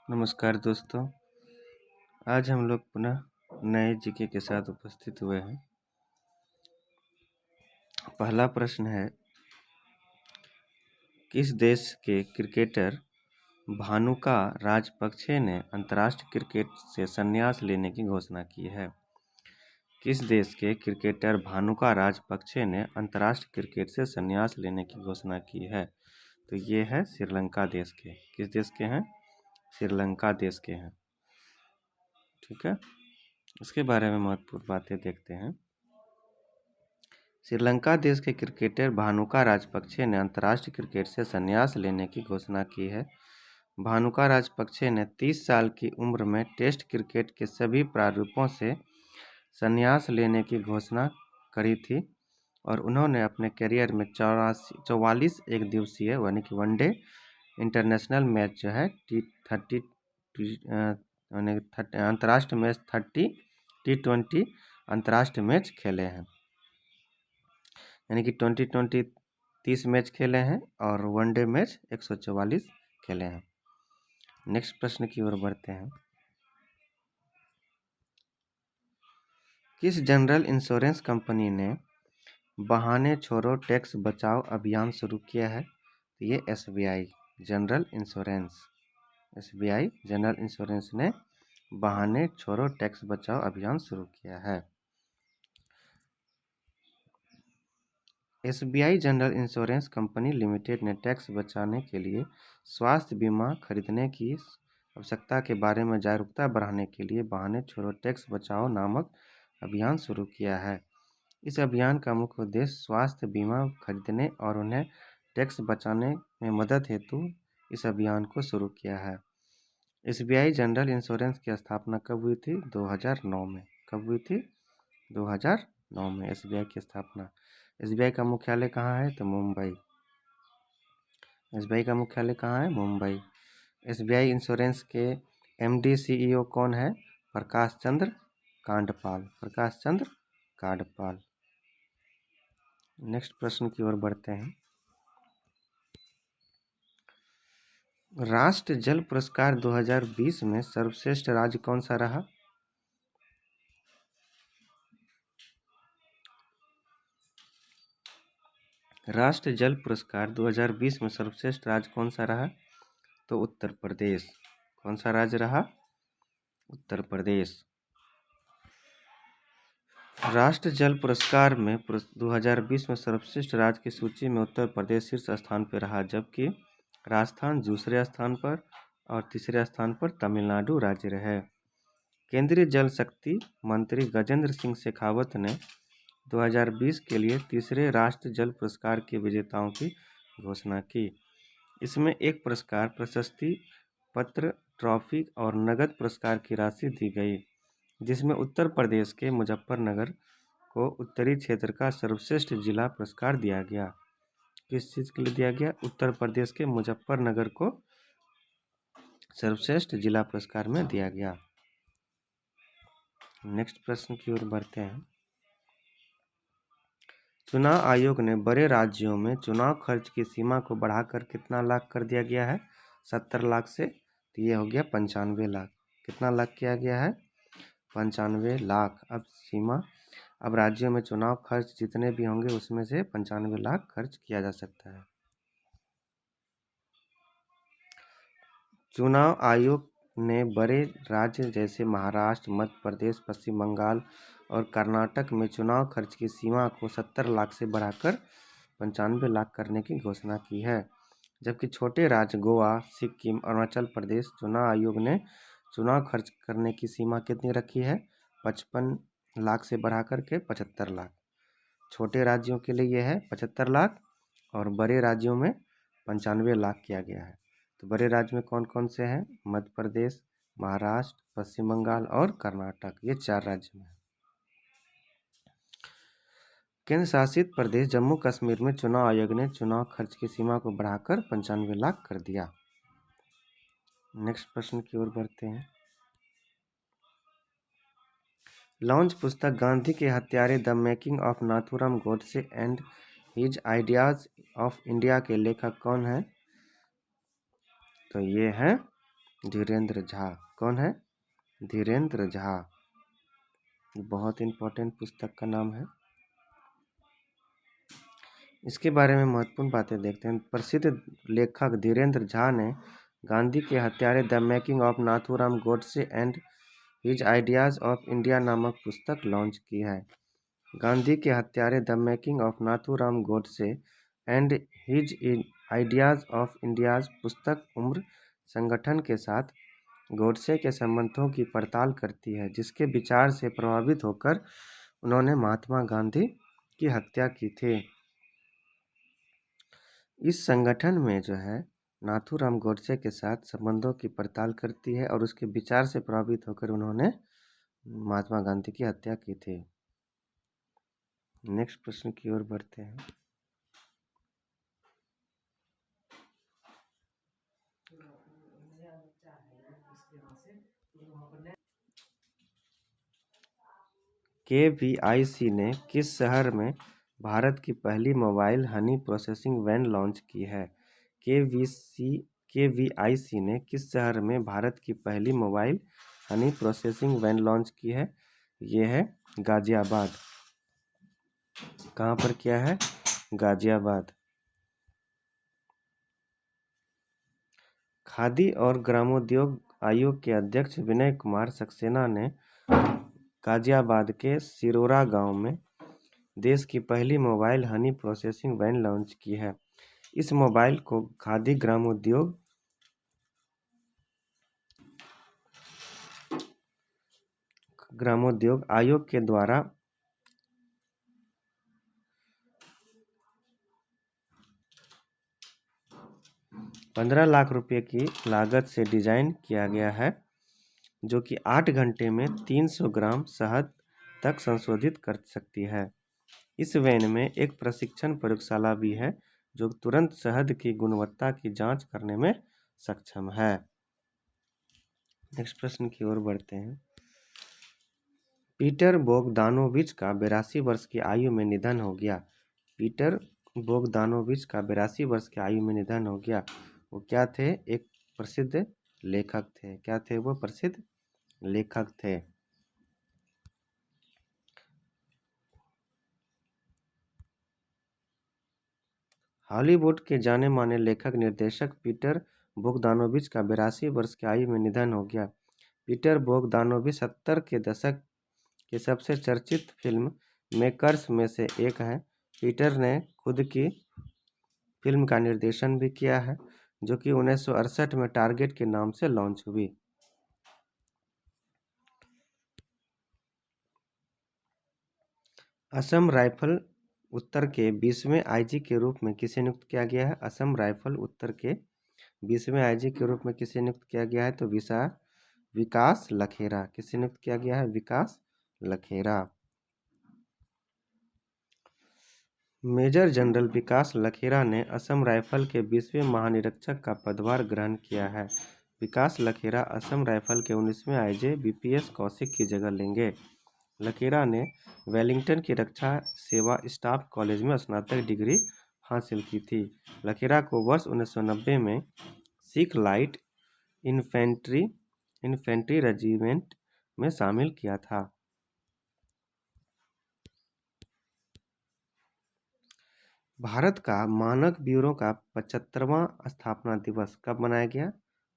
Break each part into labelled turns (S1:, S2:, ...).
S1: नमस्कार दोस्तों। आज हम लोग पुनः नए जीके के साथ उपस्थित हुए हैं। पहला प्रश्न है, किस देश के क्रिकेटर भानुका राजपक्षे ने अंतर्राष्ट्रीय क्रिकेट से संन्यास लेने की घोषणा की है? किस देश के क्रिकेटर भानुका राजपक्षे ने अंतर्राष्ट्रीय क्रिकेट से संन्यास लेने की घोषणा की है? तो ये है श्रीलंका देश के। किस देश के हैं? श्रीलंका देश के हैं। ठीक है, इसके बारे में महत्वपूर्ण बातें देखते हैं। श्रीलंका देश के क्रिकेटर भानुका राजपक्षे ने अंतर्राष्ट्रीय क्रिकेट से संन्यास लेने की घोषणा की है। भानुका राजपक्षे ने 30 साल की उम्र में टेस्ट क्रिकेट के सभी प्रारूपों से संन्यास लेने की घोषणा करी थी और उन्होंने अपने करियर में 44 एक दिवसीय यानी कि वनडे इंटरनेशनल मैच जो है अंतर्राष्ट्रीय मैच 30 T20 अंतर्राष्ट्रीय मैच खेले हैं। यानी कि 2020 30 मैच खेले हैं और वनडे मैच 144 खेले हैं। नेक्स्ट प्रश्न की ओर बढ़ते हैं। किस जनरल इंश्योरेंस कंपनी ने बहाने छोड़ो टैक्स बचाओ अभियान शुरू किया है? तो ये SBI जनरल इंश्योरेंस ने बहाने छोड़ो टैक्स बचाओ अभियान शुरू किया है। SBI general insurance company limited ने टैक्स बचाने के लिए स्वास्थ्य बीमा खरीदने की आवश्यकता के बारे में जागरूकता बढ़ाने के लिए बहाने छोड़ो टैक्स बचाओ नामक अभियान शुरू किया है। इस अभियान का मुख्य उद्देश्य स्वास्थ्य बीमा खरीदने और उन्हें टैक्स बचाने में मदद हेतु इस अभियान को शुरू किया है। SBI जनरल इंश्योरेंस की स्थापना कब हुई थी? 2009 में। कब हुई थी? 2009 में SBI की स्थापना। SBI का मुख्यालय कहाँ है? तो मुंबई। SBI का मुख्यालय कहाँ है? मुंबई। SBI इंश्योरेंस के MD CEO कौन है? प्रकाश चंद्र कांडपाल। नेक्स्ट प्रश्न की ओर बढ़ते हैं। राष्ट्र जल पुरस्कार 2020 में सर्वश्रेष्ठ राज्य कौन सा रहा? राष्ट्र जल पुरस्कार 2020 में सर्वश्रेष्ठ राज्य कौन सा रहा? तो उत्तर प्रदेश। कौन सा राज्य रहा? उत्तर प्रदेश। राष्ट्र जल पुरस्कार में 2020 में सर्वश्रेष्ठ राज्य की सूची में उत्तर प्रदेश शीर्ष स्थान पर रहा, जबकि राजस्थान दूसरे स्थान पर और तीसरे स्थान पर तमिलनाडु राज्य रहे। केंद्रीय जल शक्ति मंत्री गजेंद्र सिंह शेखावत ने 2020 के लिए तीसरे राष्ट्रीय जल पुरस्कार के विजेताओं की घोषणा की। इसमें एक पुरस्कार, प्रशस्ति पत्र, ट्रॉफी और नगद पुरस्कार की राशि दी गई, जिसमें उत्तर प्रदेश के मुजफ्फरनगर को उत्तरी क्षेत्र का सर्वश्रेष्ठ जिला पुरस्कार दिया गया। किस चीज़ के लिए दिया गया? उत्तर प्रदेश के मुजफ्फरनगर को सर्वश्रेष्ठ जिला पुरस्कार में दिया गया। नेक्स्ट प्रश्न की ओर बढ़ते हैं। चुनाव आयोग ने बड़े राज्यों में चुनाव खर्च की सीमा को बढ़ाकर कितना लाख कर दिया गया है? 70 लाख से। तो ये हो गया 95 लाख। कितना लाख किया गया है? 95 लाख। अब राज्यों में चुनाव खर्च जितने भी होंगे उसमें से 95 लाख खर्च किया जा सकता है। चुनाव आयोग ने बड़े राज्य जैसे महाराष्ट्र, मध्य प्रदेश, पश्चिम बंगाल और कर्नाटक में चुनाव खर्च की सीमा को 70 लाख से बढ़ाकर 95 लाख करने की घोषणा की है, जबकि छोटे राज्य गोवा, सिक्किम, अरुणाचल प्रदेश चुनाव आयोग ने चुनाव खर्च करने की सीमा कितनी रखी है? 55 लाख से बढ़ाकर के 75 लाख। छोटे राज्यों के लिए यह है 75 लाख और बड़े राज्यों में 95 लाख किया गया है। तो बड़े राज्य में कौन कौन से हैं? मध्य प्रदेश, महाराष्ट्र, पश्चिम बंगाल और कर्नाटक, ये 4 राज्य में। केंद्र शासित प्रदेश जम्मू कश्मीर में चुनाव आयोग ने चुनाव खर्च की सीमा को बढ़ाकर 95 लाख कर दिया। नेक्स्ट प्रश्न की ओर बढ़ते हैं। लॉन्च पुस्तक गांधी के हत्यारे the making of Nathuram Godse and his ideas of India के लेखक कौन है? तो ये हैं धीरेन्द्र झा। कौन है? धीरेन्द्र झा। बहुत इंपॉर्टेंट पुस्तक का नाम है। इसके बारे में महत्वपूर्ण बातें देखते हैं। प्रसिद्ध लेखक धीरेन्द्र झा ने गांधी के हत्यारे the making of Nathuram Godse and his ideas of India नामक पुस्तक लॉन्च की है। गांधी के हत्यारे the making of Nathuram Godse and his ideas of India's पुस्तक उम्र संगठन के साथ गोडसे के संबंधों की पड़ताल करती है, जिसके विचार से प्रभावित होकर उन्होंने महात्मा गांधी की हत्या की थी। इस संगठन में जो है नाथूराम गोडसे के साथ संबंधों की पड़ताल करती है और उसके विचार से प्रभावित होकर उन्होंने महात्मा गांधी की हत्या की थी। नेक्स्ट प्रश्न की ओर बढ़ते हैं। KVIC ने किस शहर में भारत की पहली mobile honey processing van launch की है? KVIC ने किस शहर में भारत की पहली mobile honey processing van launch की है? ये है गाजियाबाद। कहाँ पर किया है? गाजियाबाद। खादी और ग्रामोद्योग आयोग के अध्यक्ष विनय कुमार सक्सेना ने गाजियाबाद के सिरोरा गांव में देश की पहली mobile honey processing van launch की है। इस मोबाइल को खादी ग्रामोद्योग आयोग के द्वारा 15 लाख रुपए की लागत से डिजाइन किया गया है, जो कि 8 घंटे में 300 ग्राम शहद तक संशोधित कर सकती है। इस वैन में एक प्रशिक्षण प्रयोगशाला भी है, जो तुरंत शहद की गुणवत्ता की जांच करने में सक्षम है। नेक्स्ट प्रश्न की ओर बढ़ते हैं। पीटर बोगदानोविच का 82 वर्ष की आयु में निधन हो गया। पीटर बोगदानोविच का 82 वर्ष की आयु में निधन हो गया। वो क्या थे? एक प्रसिद्ध लेखक थे। क्या थे वो? प्रसिद्ध लेखक थे। हॉलीवुड के जाने माने लेखक निर्देशक पीटर बोगदानोविच का 82 वर्ष की आयु में निधन हो गया। पीटर बोगदानोविच 70 के दशक के सबसे चर्चित फिल्म मेकर्स में से एक है। पीटर ने खुद की फिल्म का निर्देशन भी किया है, जो कि 1968 में टारगेट के नाम से लॉन्च हुई। असम राइफल उत्तर के 20वें आईजी के रूप में किसे नियुक्त किया गया है? असम राइफल उत्तर के 20वें आईजी के रूप में किसे नियुक्त किया गया है? तो विकास लखेरा। किसे नियुक्त किया गया है? विकास लखेरा। मेजर जनरल विकास लखेरा ने असम राइफल के 20वें महानिरीक्षक का पदभार ग्रहण किया है। विकास लखेरा असम राइफल के 19वें आईजी बीपीएस कौशिक की जगह लेंगे। लखेरा ने वेलिंगटन की रक्षा सेवा स्टाफ कॉलेज में स्नातक डिग्री हासिल की थी। लखेरा को वर्ष 1990 में सिख लाइट इन्फेंट्री रेजिमेंट में शामिल किया था। भारत का मानक ब्यूरो का 75वां स्थापना दिवस कब मनाया गया?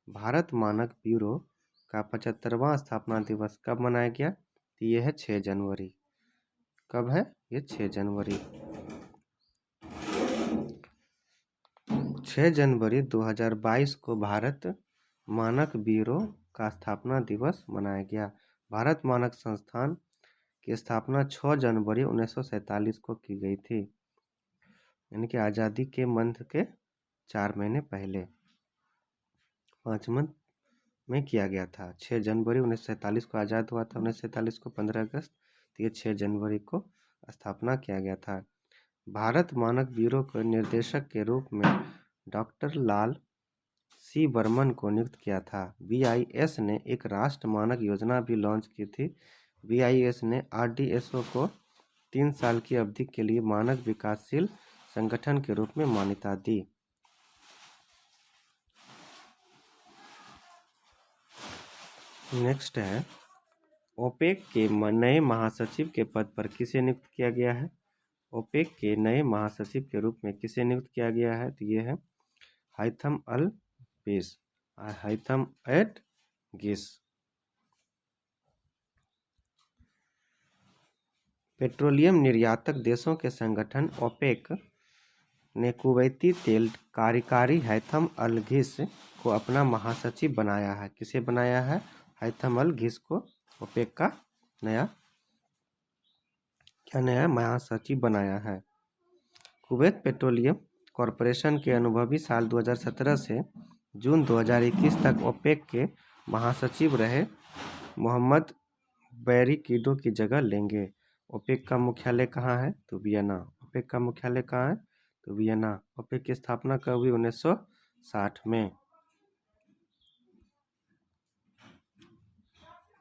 S1: भारत मानक ब्यूरो का 75वां स्थापना दिवस कब मनाया गया? तो ये है 6 जनवरी। कब है? ये 6 जनवरी। 6 जनवरी 2022 को भारत मानक ब्यूरो का स्थापना दिवस मनाया गया। भारत मानक संस्थान की स्थापना 6 जनवरी 1947 को की गई थी, यानी कि आज़ादी के मंथ के 4 महीने पहले 5 मंथ में किया गया था। 6 जनवरी 1947 को आज़ाद हुआ था। 1947 को 15 अगस्त, तो ये 6 जनवरी को स्थापना किया गया था। भारत मानक ब्यूरो के निर्देशक के रूप में डॉक्टर लाल सी बर्मन को नियुक्त किया था। BIS ने एक राष्ट्र मानक योजना भी लॉन्च की थी। BIS ने RDSO को 3 साल की अवधि के लिए मानक विकासशील संगठन के रूप में मान्यता दी। नेक्स्ट है, ओपेक के नए महासचिव के पद पर किसे नियुक्त किया गया है? ओपेक के नए महासचिव के रूप में किसे नियुक्त किया गया है? तो ये है हैथम अल पेस, हैथम एट गिस। पेट्रोलियम निर्यातक देशों के संगठन ओपेक ने कुवैती तेल कार्यकारी हैथम अल घिस को अपना महासचिव बनाया है। किसे बनाया है? हैथम अल घिस को ओपेक का नया महासचिव बनाया है। कुवैत पेट्रोलियम कॉरपोरेशन के अनुभवी साल 2017 से जून 2021 तक ओपेक के महासचिव रहे मोहम्मद बैरिकिडो की जगह लेंगे। ओपेक का मुख्यालय कहाँ है? तो वियना। ओपेक का मुख्यालय कहाँ है? तो वियना। ओपेक की स्थापना कब हुई? 1960 में।